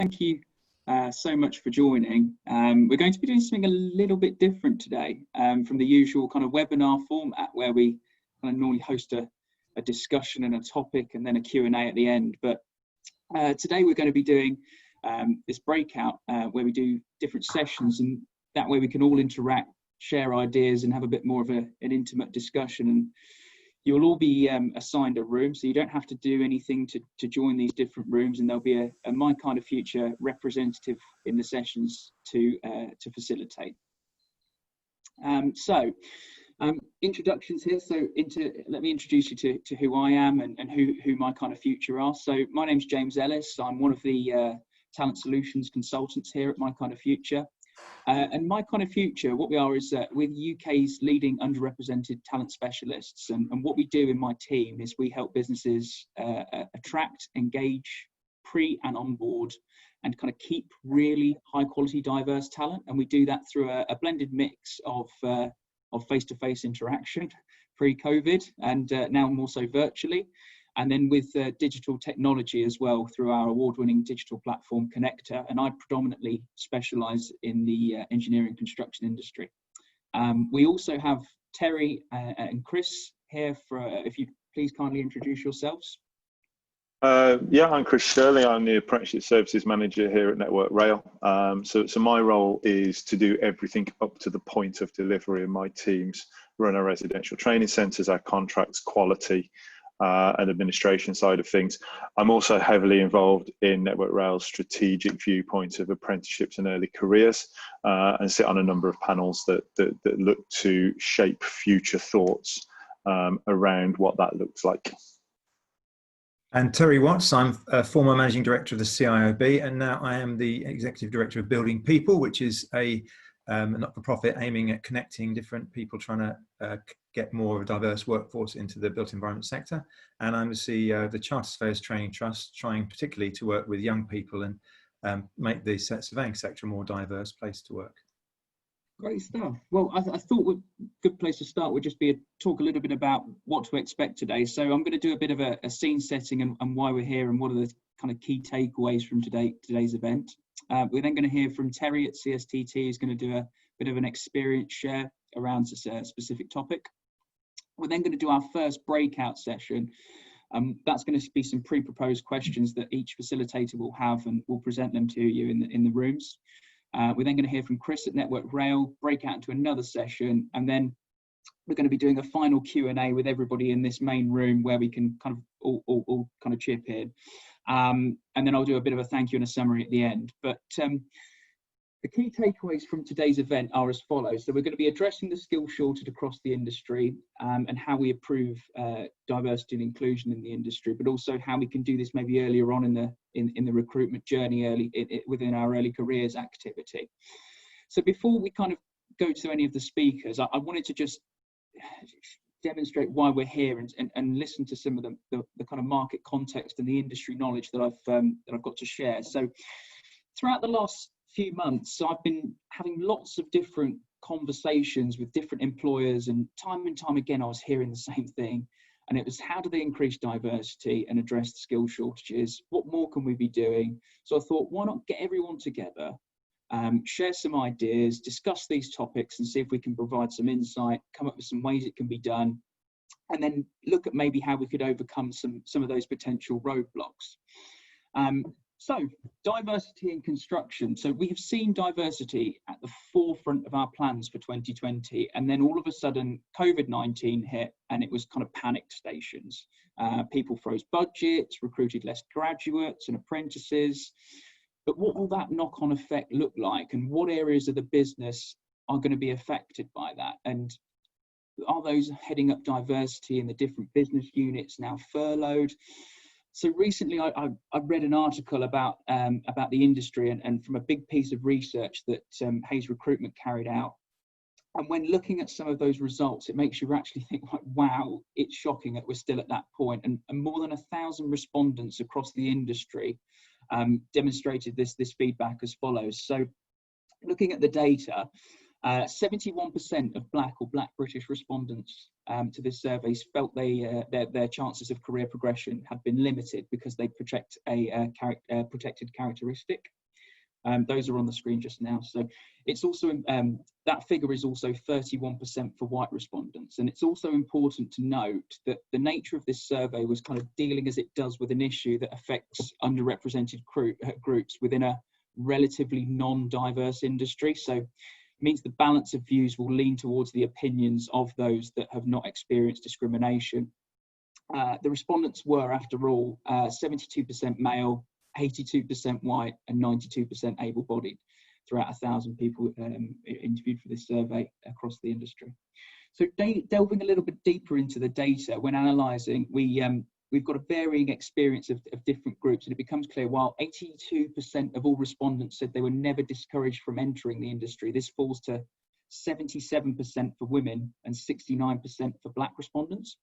Thank you so much for joining. We're going to be doing something a little bit different today from the usual kind of webinar format where we kind of normally host a discussion and a topic and then a Q&A at the end. But today we're going to be doing this breakout where we do different sessions, and that way we can all interact, share ideas and have a bit more of an intimate discussion. And you'll all be assigned a room, so you don't have to do anything to join these different rooms, and there'll be a My Kind of Future representative in the sessions to facilitate. Introductions here. So let me introduce you to who I am and who My Kind of Future are. So my name's James Ellis. I'm one of the talent solutions consultants here at My Kind of Future. And My Kind of Future, what we are is we're the UK's leading underrepresented talent specialists. And what we do in my team is we help businesses attract, engage, pre and onboard, and kind of keep really high quality diverse talent. And we do that through a blended mix of face-to-face interaction pre-COVID and now more so virtually. And then with digital technology as well through our award-winning digital platform Connector. And I predominantly specialise in the engineering construction industry. We also have Terry and Chris here for, if you please kindly introduce yourselves. Yeah, I'm Chris Shirley. I'm the Apprenticeship Services Manager here at Network Rail. So my role is to do everything up to the point of delivery, and my teams run our residential training centres, our contracts, quality, and administration side of things. I'm also heavily involved in Network Rail's strategic viewpoint of apprenticeships and early careers, and sit on a number of panels that look to shape future thoughts around what that looks like. And Terry Watts, I'm a former Managing Director of the CIOB, and now I am the Executive Director of Building People, which is a not-for-profit aiming at connecting different people trying to get more of a diverse workforce into the built environment sector. And I'm the CEO of the Charter Surveyors Training Trust, trying particularly to work with young people and make the surveying sector a more diverse place to work. Great stuff. Well, I thought a good place to start would just be talk a little bit about what to expect today. So I'm going to do a bit of a scene setting and why we're here and what are the kind of key takeaways from today's event. We're then going to hear from Terry at CSTT, who's going to do a bit of an experience share around a specific topic. We're then going to do our first breakout session. That's going to be some pre-proposed questions that each facilitator will have, and we'll present them to you in the rooms. We're then going to hear from Chris at Network Rail, break out into another session, and then we're going to be doing a final Q&A with everybody in this main room where we can kind of all kind of chip in. And then I'll do a bit of a thank you and a summary at the end. But the key takeaways from today's event are as follows. So we're going to be addressing the skill shortage across the industry and how we improve diversity and inclusion in the industry, but also how we can do this maybe earlier on in the recruitment journey, within our early careers activity. So before we kind of go to any of the speakers, I wanted to just demonstrate why we're here and listen to some of the kind of market context and the industry knowledge that I've got to share. So throughout the last few months, I've been having lots of different conversations with different employers, and time again I was hearing the same thing, and it was, how do they increase diversity and address the skill shortages? What more can we be doing? So I thought, why not get everyone together, share some ideas, discuss these topics and see if we can provide some insight, come up with some ways it can be done, and then look at maybe how we could overcome some of those potential roadblocks. So diversity in construction. So we have seen diversity at the forefront of our plans for 2020, and then all of a sudden COVID-19 hit and it was kind of panic stations. People froze budgets, recruited less graduates and apprentices. But what will that knock-on effect look like, and what areas of the business are going to be affected by that? And are those heading up diversity in the different business units now furloughed? So recently I read an article about the industry and from a big piece of research that Hayes Recruitment carried out. And when looking at some of those results, it makes you actually think, like, wow, it's shocking that we're still at that point. And more than 1,000 respondents across the industry demonstrated this feedback as follows. So looking at the data, 71% of Black or Black British respondents to this survey felt their chances of career progression had been limited because they project a protected characteristic. Those are on the screen just now. So it's also, that figure is also 31% for white respondents. And it's also important to note that the nature of this survey was kind of dealing as it does with an issue that affects underrepresented groups within a relatively non-diverse industry. So it means the balance of views will lean towards the opinions of those that have not experienced discrimination. The respondents were, after all, 72% male, 82% white and 92% able-bodied throughout 1,000 people interviewed for this survey across the industry. So delving a little bit deeper into the data, when analysing, we've got a varying experience of different groups, and it becomes clear while 82% of all respondents said they were never discouraged from entering the industry, this falls to 77% for women and 69% for Black respondents,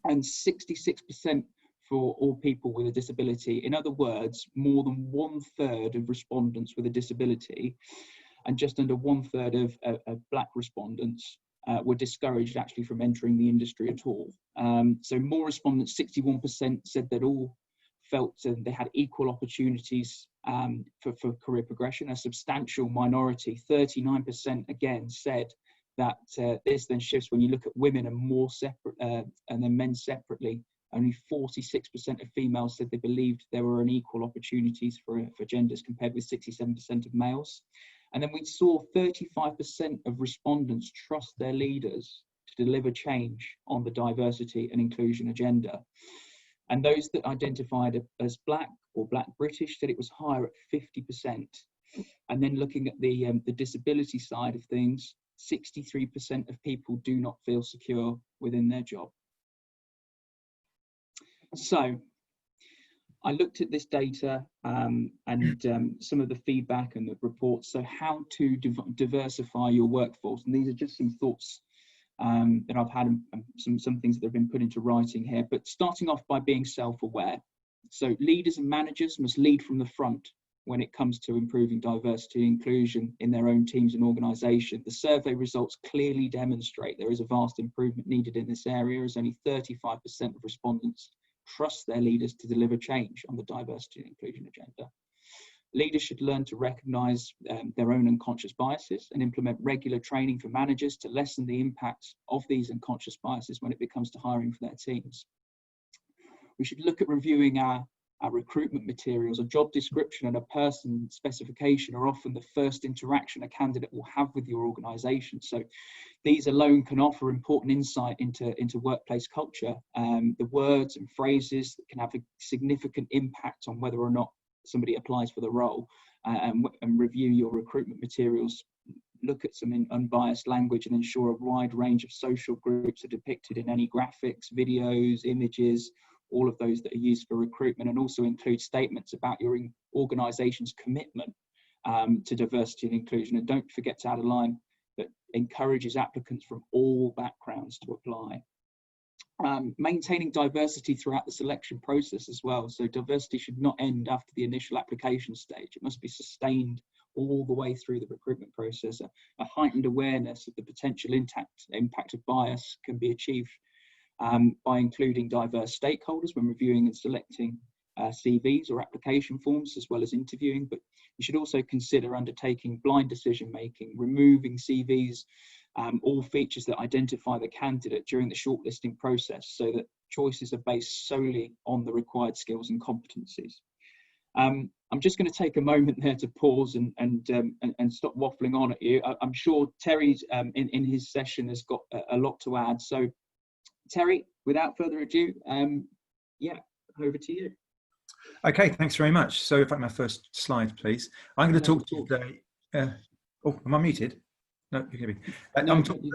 and 66% for all people with a disability. In other words, more than 1/3 of respondents with a disability and just under 1/3 of Black respondents were discouraged actually from entering the industry at all. So more respondents, 61%, said that all felt they had equal opportunities for career progression. A substantial minority, 39%, again said that this then shifts when you look at women and more separate and then men separately. Only 46% of females said they believed there were unequal opportunities for genders, compared with 67% of males. And then we saw 35% of respondents trust their leaders to deliver change on the diversity and inclusion agenda. And those that identified as Black or Black British said it was higher at 50%. And then looking at the disability side of things, 63% of people do not feel secure within their job. So I looked at this data and some of the feedback and the reports. So how to diversify your workforce. And these are just some thoughts that I've had and some things that have been put into writing here. But starting off by being self-aware. So leaders and managers must lead from the front when it comes to improving diversity and inclusion in their own teams and organisation. The survey results clearly demonstrate there is a vast improvement needed in this area, as only 35% of respondents trust their leaders to deliver change on the diversity and inclusion agenda. Leaders should learn to recognise their own unconscious biases and implement regular training for managers to lessen the impact of these unconscious biases when it comes to hiring for their teams. We should look at reviewing our recruitment materials. A job description and a person specification are often the first interaction a candidate will have with your organisation. So these alone can offer important insight into workplace culture. The words and phrases that can have a significant impact on whether or not somebody applies for the role, and review your recruitment materials. Look at some unbiased language and ensure a wide range of social groups are depicted in any graphics, videos, images, all of those that are used for recruitment, and also include statements about your organisation's commitment to diversity and inclusion. And don't forget to add a line that encourages applicants from all backgrounds to apply. Maintaining diversity throughout the selection process as well. So diversity should not end after the initial application stage. It must be sustained all the way through the recruitment process. A heightened awareness of the potential impact of bias can be achieved by including diverse stakeholders when reviewing and selecting CVs or application forms, as well as interviewing. But you should also consider undertaking blind decision making, removing CVs, all features that identify the candidate during the shortlisting process, so that choices are based solely on the required skills and competencies. I'm just going to take a moment there to pause and stop waffling on at you. I'm sure Terry's in his session has got a lot to add. So Terry, without further ado, yeah, over to you. Okay, thanks very much. So if I have my first slide, please. I'm going to talk to you today. Oh, am I muted? No, you can be. I'm talking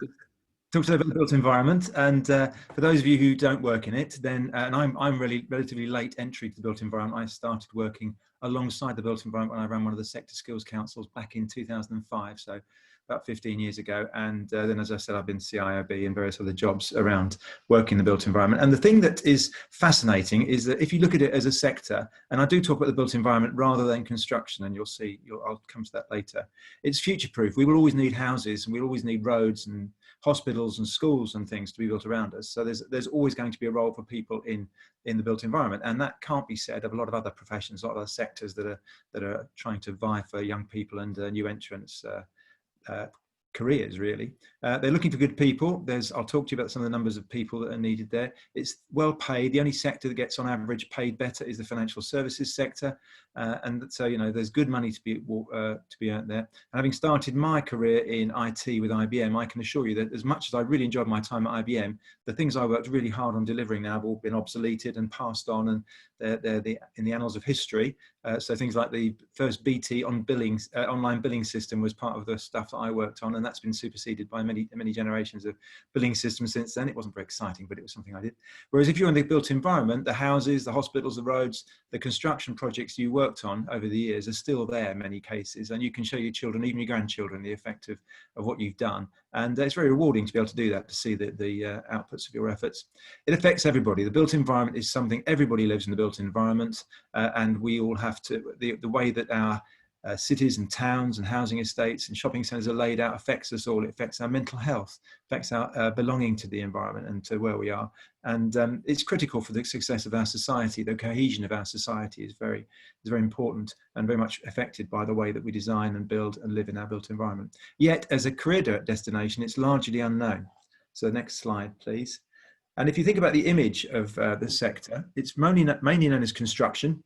about the built environment, and for those of you who don't work in it, then and I'm really relatively late entry to the built environment. I started working alongside the built environment when I ran one of the sector skills councils back in 2005. So about 15 years ago. And then, as I said, I've been CIOB and various other jobs around working in the built environment. And the thing that is fascinating is that if you look at it as a sector, and I do talk about the built environment rather than construction, and you'll see, I'll come to that later, it's future-proof. We will always need houses, and we'll always need roads and hospitals and schools and things to be built around us. So there's always going to be a role for people in the built environment, and that can't be said of a lot of other professions, a lot of other sectors that are trying to vie for young people and new entrants careers, really. They're looking for good people. I'll talk to you about some of the numbers of people that are needed there. It's well paid. The only sector that gets on average paid better is the financial services sector. And so, there's good money to be earned there. And having started my career in IT with IBM, I can assure you that as much as I really enjoyed my time at IBM, the things I worked really hard on delivering now have all been obsoleted and passed on, and they're in the annals of history. So things like the first BT online billing system was part of the stuff that I worked on, and that's been superseded by many generations of billing systems since then. It wasn't very exciting, but it was something I did. Whereas if you're in the built environment, the houses, the hospitals, the roads, the construction projects you worked on over the years are still there in many cases, and you can show your children, even your grandchildren, the effect of what you've done. And it's very rewarding to be able to do that, to see the outputs of your efforts. It affects everybody. The built environment is something, everybody lives in the built environment, and we all have to, the way that our cities and towns and housing estates and shopping centres are laid out affects us all. It affects our mental health, affects our belonging to the environment and to where we are. And it's critical for the success of our society. The cohesion of our society is very important and very much affected by the way that we design and build and live in our built environment. Yet, as a career destination, it's largely unknown. So next slide, please. And if you think about the image of the sector, it's mainly known as construction.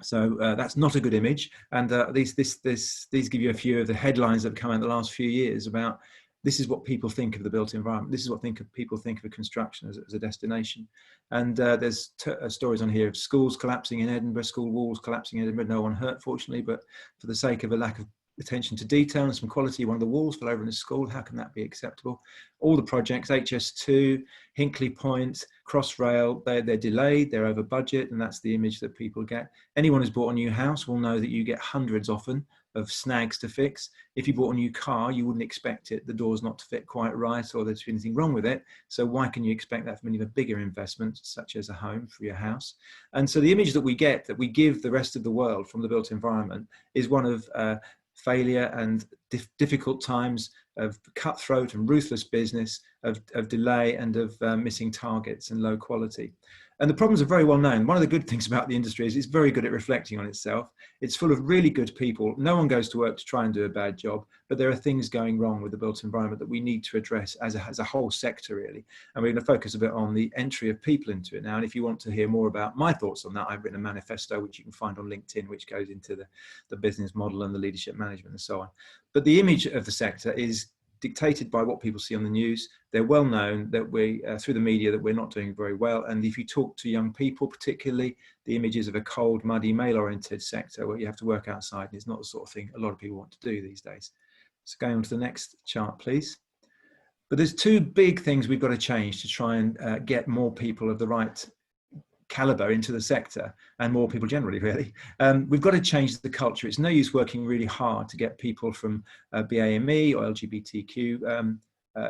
So that's not a good image. And these give you a few of the headlines that have come out in the last few years about this is what people think of the built environment. This is what people think of construction as a destination. And there's stories on here of schools collapsing in Edinburgh, school walls collapsing in Edinburgh. No one hurt, fortunately, but for the sake of a lack of attention to detail and some quality, one of the walls fell over in a school. How can that be acceptable? All the projects, HS2, Hinkley Point, Crossrail, they're delayed, they're over budget, and that's the image that people get. Anyone who's bought a new house will know that you get hundreds often of snags to fix. If you bought a new car, you wouldn't expect it, the door's not to fit quite right, or there's anything wrong with it. So why can you expect that from any of a bigger investment, such as a home for your house? And so the image that we get, that we give the rest of the world from the built environment, is one of failure and difficult times, of cutthroat and ruthless business, of delay and of missing targets and low quality. And the problems are very well known. One of the good things about the industry is it's very good at reflecting on itself. It's full of really good people. No one goes to work to try and do a bad job, but there are things going wrong with the built environment that we need to address as a whole sector, really. And we're going to focus a bit on the entry of people into it now. And if you want to hear more about my thoughts on that, I've written a manifesto, which you can find on LinkedIn, which goes into the business model and the leadership management and so on. But the image of the sector is dictated by what people see on the news. They're well known that we, through the media, that we're not doing very well. And if you talk to young people, particularly, the images of a cold, muddy, male-oriented sector where you have to work outside, and it's not the sort of thing a lot of people want to do these days. So going on to the next chart, please. But there's two big things we've got to change to try and get more people of the right caliber into the sector, and more people generally, really. We've got to change the culture. It's no use working really hard to get people from BAME or LGBTQ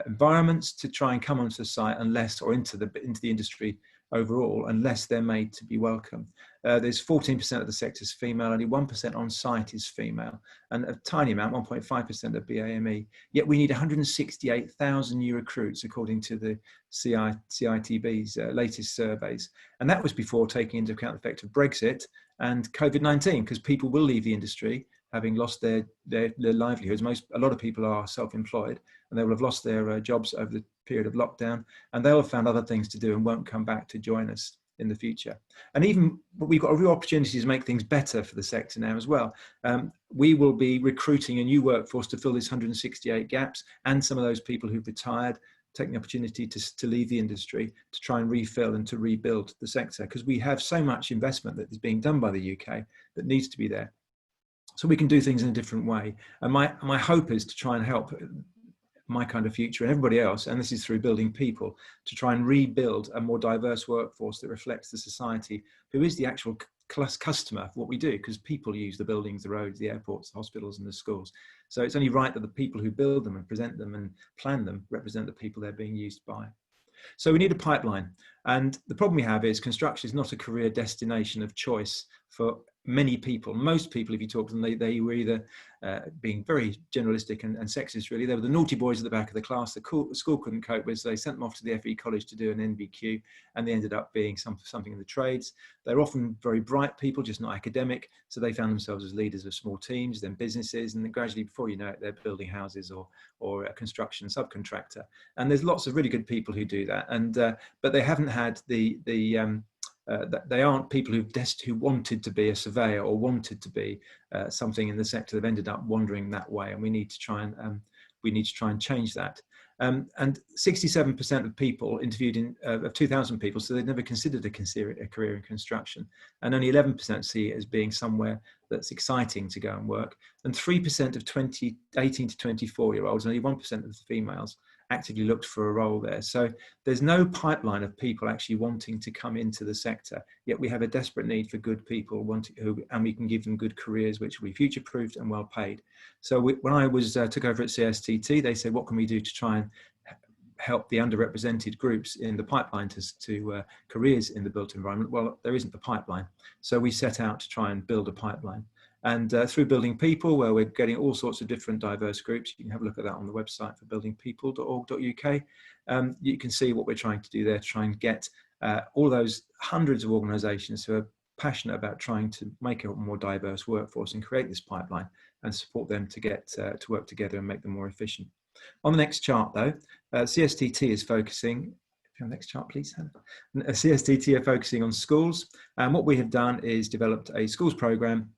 environments to try and come onto the site unless, or into the industry overall, unless they're made to be welcome. There's 14% of the sector is female, only 1% on site is female, and a tiny amount, 1.5% of BAME. Yet we need 168,000 new recruits, according to the CITB's latest surveys. And that was before taking into account the effect of Brexit and COVID-19, because people will leave the industry having lost their livelihoods. A lot of people are self-employed, and they will have lost their jobs over the period of lockdown, and they'll have found other things to do and won't come back to join us in the future. And even we've got a real opportunity to make things better for the sector now as well. We will be recruiting a new workforce to fill these 168 gaps, and some of those people who've retired, taking the opportunity to leave the industry to try and refill and to rebuild the sector, because we have so much investment that is being done by the UK that needs to be there. So we can do things in a different way. And my hope is to try and help my kind of future and everybody else, and this is through building people, to try and rebuild a more diverse workforce that reflects the society, who is the actual customer for what we do, because people use the buildings, the roads, the airports, the hospitals and the schools. So it's only right that the people who build them and present them and plan them represent the people they're being used by. So we need a pipeline. And the problem we have is construction is not a career destination of choice for many people. Most people, if you talk to them, they were either being very generalistic and sexist, really. They were the naughty boys at the back of the class. The school couldn't cope with, so they sent them off to the FE college to do an NVQ, and they ended up being something in the trades. They're often very bright people, just not academic, so they found themselves as leaders of small teams, then businesses, and then gradually, before you know it, they're building houses or a construction subcontractor. And there's lots of really good people who do that, and but they haven't had they aren't people who wanted to be a surveyor or wanted to be something in the sector. They've ended up wandering that way, and we need to try and change that. And 67% of people interviewed of 2,000 people, so they'd never considered a career in construction, and only 11% see it as being somewhere that's exciting to go and work. And 3% of 18 to 24-year-olds, and only 1% of the females, actively looked for a role there. So there's no pipeline of people actually wanting to come into the sector, yet we have a desperate need for good people and we can give them good careers which will be future-proofed and well paid. So when I took over at CSTT, they said, what can we do to try and help the underrepresented groups in the pipeline to careers in the built environment? Well, there isn't a pipeline. So we set out to try and build a pipeline. And through Building People, where we're getting all sorts of different diverse groups, you can have a look at that on the website for buildingpeople.org.uk. You can see what we're trying to do there, to try and get all those hundreds of organisations who are passionate about trying to make a more diverse workforce and create this pipeline and support them to get to work together and make them more efficient. On the next chart, though, CSTT is focusing. Next chart, please. CSTT are focusing on schools, and what we have done is developed a schools programme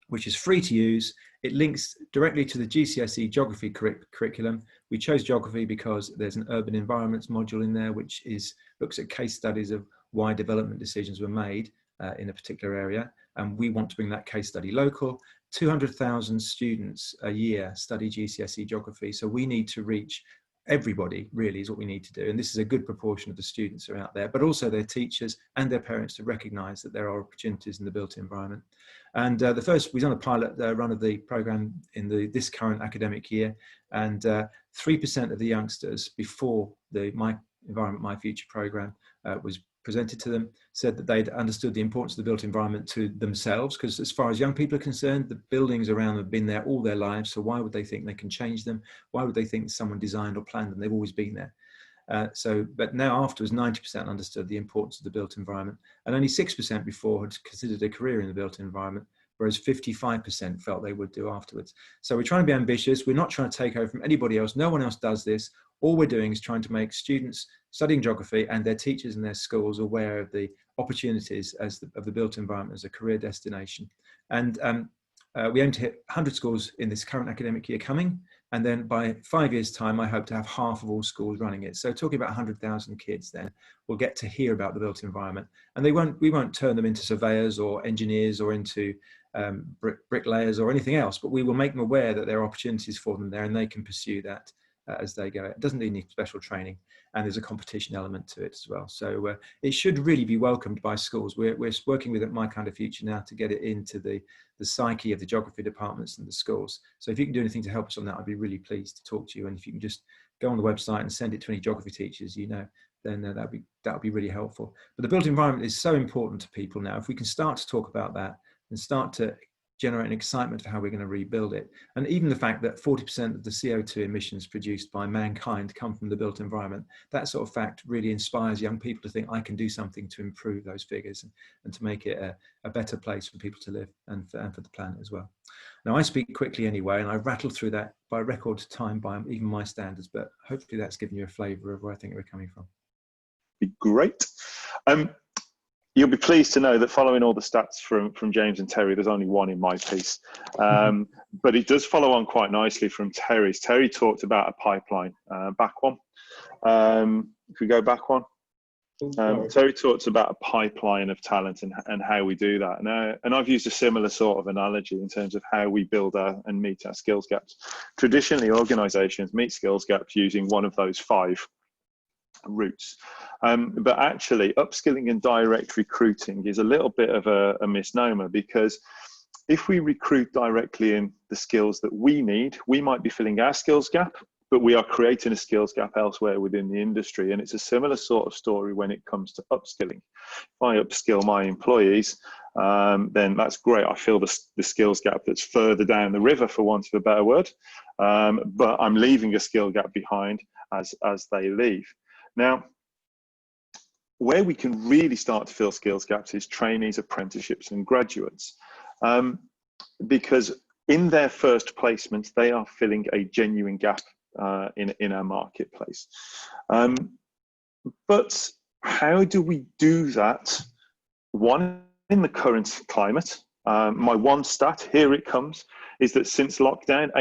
which is free to use. It links directly to the GCSE geography curriculum. We chose geography because there's an urban environments module in there, which looks at case studies of why development decisions were made in a particular area. And we want to bring that case study local. 200,000 students a year study GCSE geography. So we need to reach everybody, really, is what we need to do. And this is a good proportion of the students who are out there, but also their teachers and their parents to recognise that there are opportunities in the built environment. And we've done a pilot run of the programme in this current academic year, and 3% of the youngsters before the My Environment, My Future programme was presented to them, said that they'd understood the importance of the built environment to themselves, because as far as young people are concerned, the buildings around them have been there all their lives, so why would they think they can change them? Why would they think someone designed or planned them? They've always been there. But now afterwards, 90% understood the importance of the built environment, and only 6% before had considered a career in the built environment, whereas 55% felt they would do afterwards. So we're trying to be ambitious. We're not trying to take over from anybody else. No one else does this. All we're doing is trying to make students studying geography and their teachers and their schools aware of the opportunities of the built environment as a career destination. And we aim to hit 100 schools in this current academic year coming. And then by 5 years' time, I hope to have half of all schools running it. So talking about 100,000 kids then will get to hear about the built environment. And we won't turn them into surveyors or engineers or into bricklayers or anything else, but we will make them aware that there are opportunities for them there and they can pursue that as they go. It doesn't need special training, and there's a competition element to it as well. So it should really be welcomed by schools. We're working with My Kind of Future now to get it into the psyche of the geography departments and the schools. So if you can do anything to help us on that, I'd be really pleased to talk to you. And if you can just go on the website and send it to any geography teachers, then that would be really helpful. But the built environment is so important to people now. If we can start to talk about that and start to generate an excitement for how we're going to rebuild it. And even the fact that 40% of the CO2 emissions produced by mankind come from the built environment, that sort of fact really inspires young people to think, I can do something to improve those figures and to make it a better place for people to live and for the planet as well. Now, I speak quickly anyway, and I rattle through that by record time by even my standards, but hopefully that's given you a flavour of where I think we're coming from. Be great. You'll be pleased to know that following all the stats from James and Terry, there's only one in my piece. But it does follow on quite nicely from Terry's. Terry talked about a pipeline. Back one. If we go back one. Terry talks about a pipeline of talent and how we do that. And I've used a similar sort of analogy in terms of how we build and meet our skills gaps. Traditionally, organisations meet skills gaps using one of those 5 routes. But actually, upskilling and direct recruiting is a little bit of a misnomer, because if we recruit directly in the skills that we need, we might be filling our skills gap, but we are creating a skills gap elsewhere within the industry. And it's a similar sort of story when it comes to upskilling. If I upskill my employees, then that's great. I fill the skills gap that's further down the river, for want of a better word, but I'm leaving a skill gap behind as they leave. Now, where we can really start to fill skills gaps is trainees, apprenticeships and graduates, because in their first placements, they are filling a genuine gap in our marketplace. But how do we do that? One, in the current climate, my one stat, here it comes, is that since lockdown,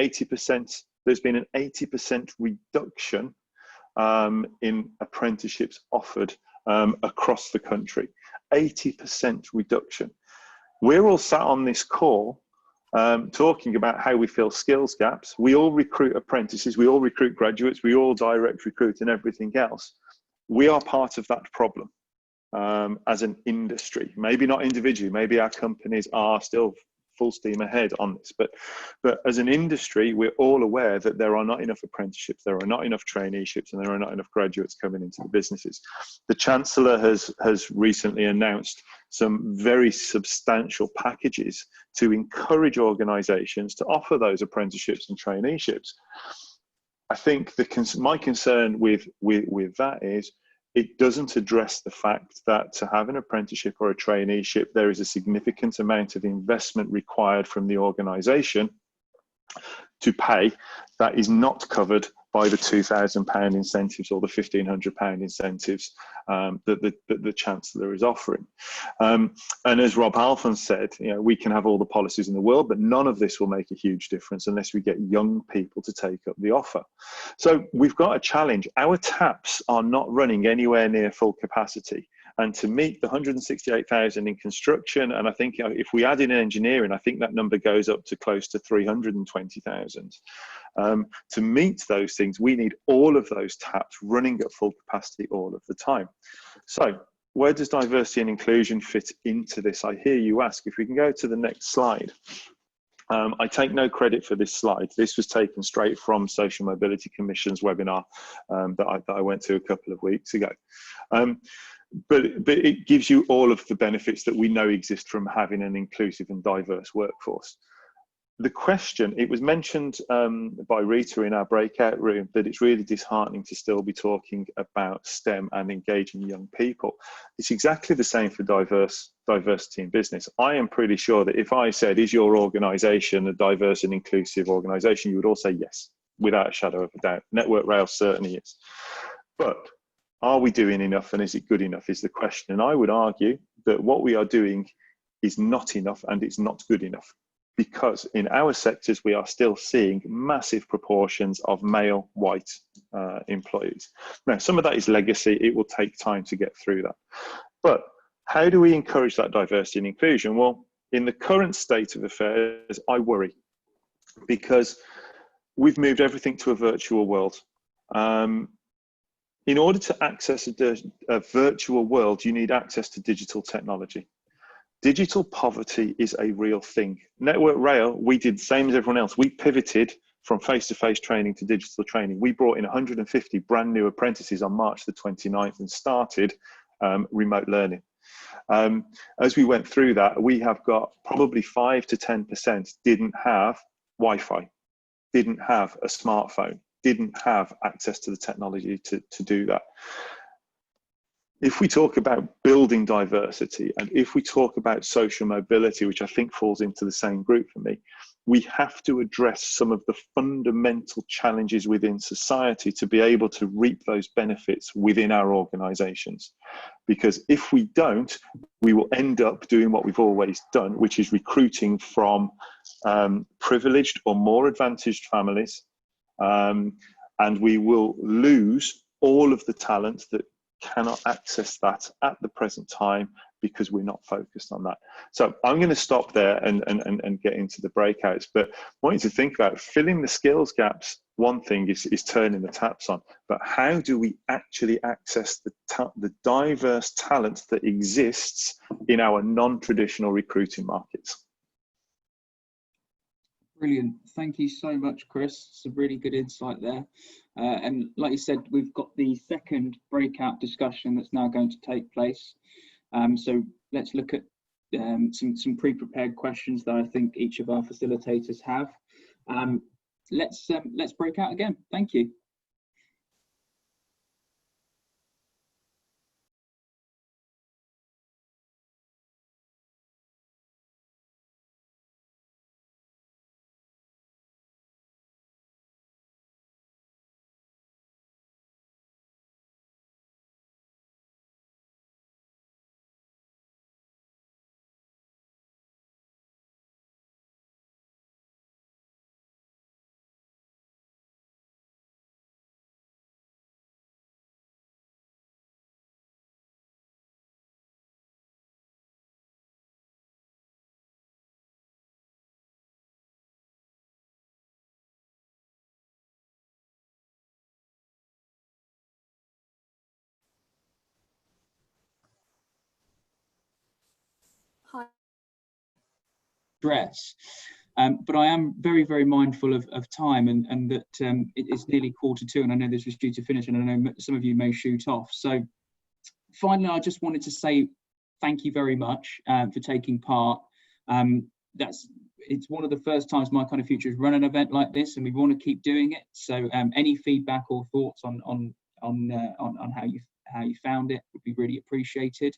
there's been an 80% reduction in apprenticeships offered across the country. 80% reduction. We're all sat on this call talking about how we fill skills gaps. We all recruit apprentices, we all recruit graduates, we all direct recruit and everything else. We are part of that problem as an industry. Maybe not individually, maybe our companies are still full steam ahead on this, but as an industry, we're all aware that there are not enough apprenticeships, there are not enough traineeships, and there are not enough graduates coming into the businesses. The Chancellor has recently announced some very substantial packages to encourage organisations to offer those apprenticeships and traineeships. I think my concern with that is it doesn't address the fact that to have an apprenticeship or a traineeship, there is a significant amount of investment required from the organisation to pay that is not covered by the £2,000 incentives or the £1,500 incentives that the Chancellor is offering. And as Rob Halfon said, we can have all the policies in the world, but none of this will make a huge difference unless we get young people to take up the offer. So we've got a challenge. Our taps are not running anywhere near full capacity. And to meet the 168,000 in construction, and I think if we add in engineering, I think that number goes up to close to 320,000. To meet those things, we need all of those taps running at full capacity all of the time. So where does diversity and inclusion fit into this? I hear you ask. If we can go to the next slide. I take no credit for this slide. This was taken straight from Social Mobility Commission's webinar that I went to a couple of weeks ago. But it gives you all of the benefits that we know exist from having an inclusive and diverse workforce. The question, it was mentioned by Rita in our breakout room that it's really disheartening to still be talking about STEM and engaging young people. It's exactly the same for diversity in business. I am pretty sure that if I said, is your organisation a diverse and inclusive organisation, you would all say yes, without a shadow of a doubt. Network Rail certainly is. But are we doing enough, and is it good enough is the question. And I would argue that what we are doing is not enough and it's not good enough, because in our sectors we are still seeing massive proportions of male white employees. Now, some of that is legacy. It will take time to get through that. But how do we encourage that diversity and inclusion? Well, in the current state of affairs, I worry, because we've moved everything to a virtual world. In order to access a virtual world, you need access to digital technology. Digital poverty is a real thing. Network Rail, we did the same as everyone else. We pivoted from face-to-face training to digital training. We brought in 150 brand new apprentices on March the 29th and started remote learning. As we went through that, we have got probably 5 to 10% didn't have Wi-Fi, didn't have a smartphone, didn't have access to the technology to do that. If we talk about building diversity, and if we talk about social mobility, which I think falls into the same group for me, we have to address some of the fundamental challenges within society to be able to reap those benefits within our organisations. Because if we don't, we will end up doing what we've always done, which is recruiting from privileged or more advantaged families, and we will lose all of the talent that cannot access that at the present time because we're not focused on that. So I'm going to stop there and get into the breakouts, but I want you to think about filling the skills gaps one thing is turning the taps on, but how do we actually access the diverse talent that exists in our non-traditional recruiting markets? Brilliant. Thank you so much, Chris. It's a really good insight there. And like you said, we've got the second breakout discussion that's now going to take place. So let's look at some pre-prepared questions that I think each of our facilitators have. Let's break out again. Thank you. Address. But I am very, very mindful of time and that it's nearly 1:45, and I know this was due to finish, and I know some of you may shoot off. So finally, I just wanted to say thank you very much for taking part. It's one of the first times My Kind of Future has run an event like this, and we want to keep doing it. So any feedback or thoughts on how you found it would be really appreciated.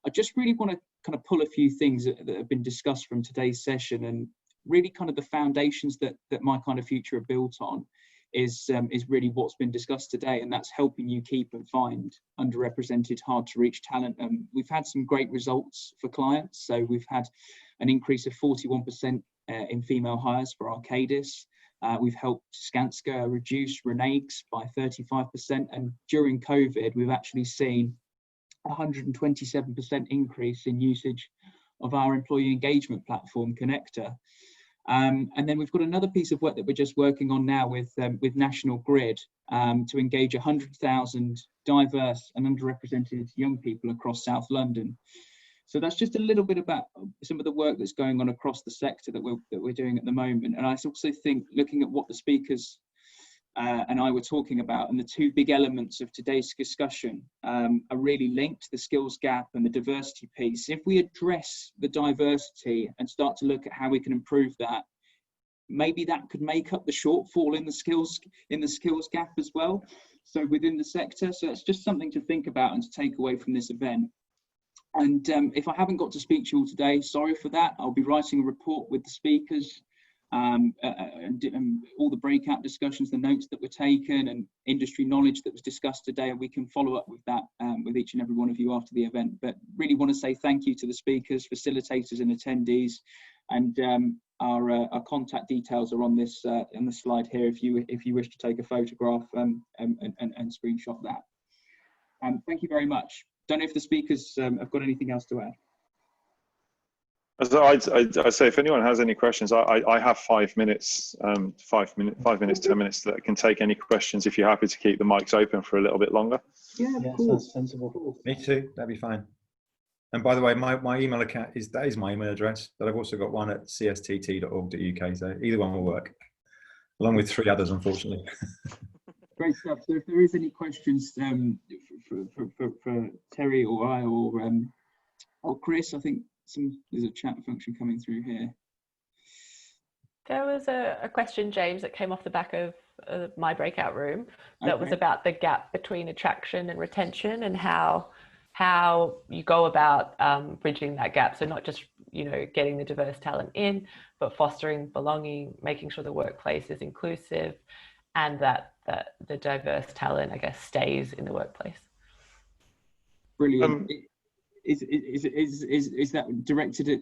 I just really want to kind of pull a few things that have been discussed from today's session, and really kind of the foundations that My Kind of Future are built on is really what's been discussed today, and that's helping you keep and find underrepresented, hard to reach talent. And we've had some great results for clients. So we've had an increase of 41% in female hires for Arcadis. We've helped Skanska reduce reneges by 35%, and during COVID, we've actually seen 127% increase in usage of our employee engagement platform, Connector. And then we've got another piece of work that we're just working on now with National Grid to engage 100,000 diverse and underrepresented young people across South London. So that's just a little bit about some of the work that's going on across the sector that we're doing at the moment. And I also think, looking at what the speakers and I were talking about, and the two big elements of today's discussion are really linked, the skills gap and the diversity piece. If we address the diversity and start to look at how we can improve that, maybe that could make up the shortfall in the skills gap as well, so within the sector. So it's just something to think about and to take away from this event. And if I haven't got to speak to you all today, sorry for that. I'll be writing a report with the speakers and all the breakout discussions, the notes that were taken, and industry knowledge that was discussed today, and we can follow up with that with each and every one of you after the event. But really want to say thank you to the speakers, facilitators and attendees, and our contact details are on this on the slide here if you wish to take a photograph and screenshot that. Thank you very much. Don't know if the speakers have got anything else to add. So I'd say if anyone has any questions, I have 5 minutes, 5 minutes, 10 minutes that can take any questions if you're happy to keep the mics open for a little bit longer. Yeah, of course. Sounds sensible. Me too, that'd be fine. And by the way, my email account is my email address, but I've also got one at cstt.org.uk, so either one will work, along with 3 others, unfortunately. Great stuff. So if there is any questions for Terry or I or Chris, I think there's a chat function coming through here. There was a question, James, that came off the back of my breakout room that was about the gap between attraction and retention, and how you go about bridging that gap. So not just, getting the diverse talent in, but fostering belonging, making sure the workplace is inclusive, and that the diverse talent, I guess, stays in the workplace. Brilliant. Is that directed at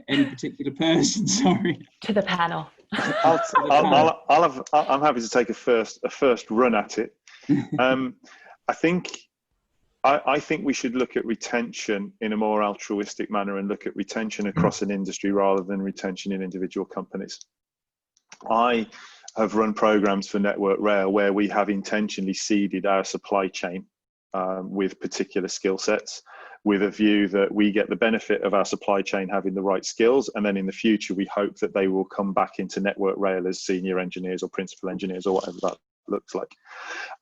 any particular person? Sorry. To the panel. I'm happy to take a first run at it. I think we should look at retention in a more altruistic manner and look at retention across an industry rather than retention in individual companies. have run programs for Network Rail where we have intentionally seeded our supply chain with particular skill sets, with a view that we get the benefit of our supply chain having the right skills, and then in the future we hope that they will come back into Network Rail as senior engineers or principal engineers or whatever that looks like.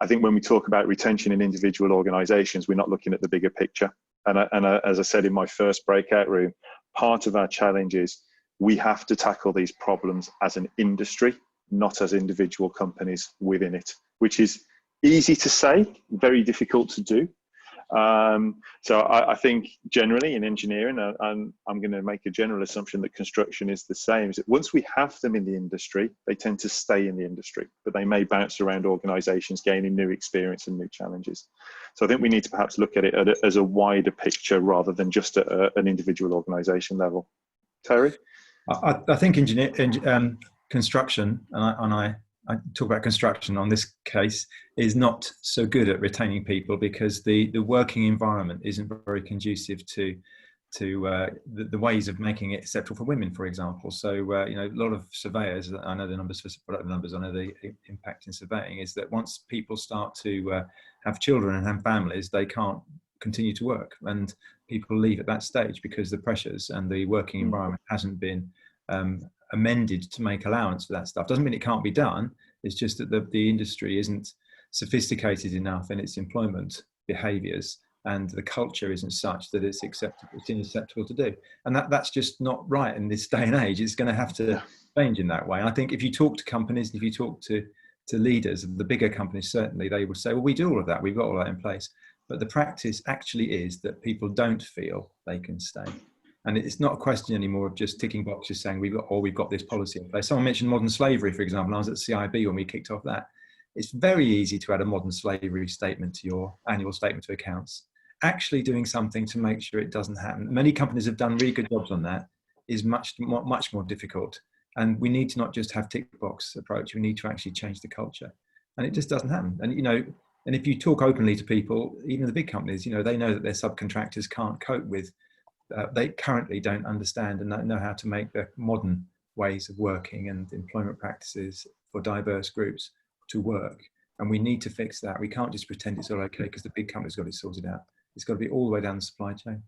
I think when we talk about retention in individual organizations, we're not looking at the bigger picture. And as I said in my first breakout room, part of our challenge is we have to tackle these problems as an industry, not as individual companies within it, which is easy to say, very difficult to do. So I think generally in engineering, and I'm going to make a general assumption that construction is the same, is that once we have them in the industry, they tend to stay in the industry, but they may bounce around organizations gaining new experience and new challenges. So I think we need to perhaps look at it as a wider picture rather than just at an individual organization level. Terry? I think construction, and I talk about construction on this case, is not so good at retaining people because the working environment isn't very conducive to the ways of making it acceptable for women, for example. So you know, a lot of surveyors, I know the numbers for product numbers, I know the impact in surveying is that once people start to have children and have families, they can't continue to work, and people leave at that stage because the pressures and the working environment hasn't been amended to make allowance for that stuff. Doesn't mean it can't be done. It's just that the industry isn't sophisticated enough in its employment behaviours, and the culture isn't such that it's acceptable to do. And that's just not right in this day and age. It's going to have to change in that way. And I think if you talk to companies, if you talk to leaders of the bigger companies, certainly they would say, well, we do all of that. We've got all that in place. But the practice actually is that people don't feel they can stay. And it's not a question anymore of just ticking boxes saying we've got this policy in place. Someone mentioned modern slavery, for example. I was at CIB when we kicked off that. It's very easy to add a modern slavery statement to your annual statement of accounts. Actually doing something to make sure it doesn't happen. Many companies have done really good jobs on that. Is much more difficult. And we need to not just have tick box approach. We need to actually change the culture. And it just doesn't happen. And you know, and if you talk openly to people, even the big companies, you know, they know that their subcontractors can't cope with. They currently don't understand and don't know how to make the modern ways of working and employment practices for diverse groups to work. And we need to fix that. We can't just pretend it's all okay because the big company's got it sorted out. It's got to be all the way down the supply chain.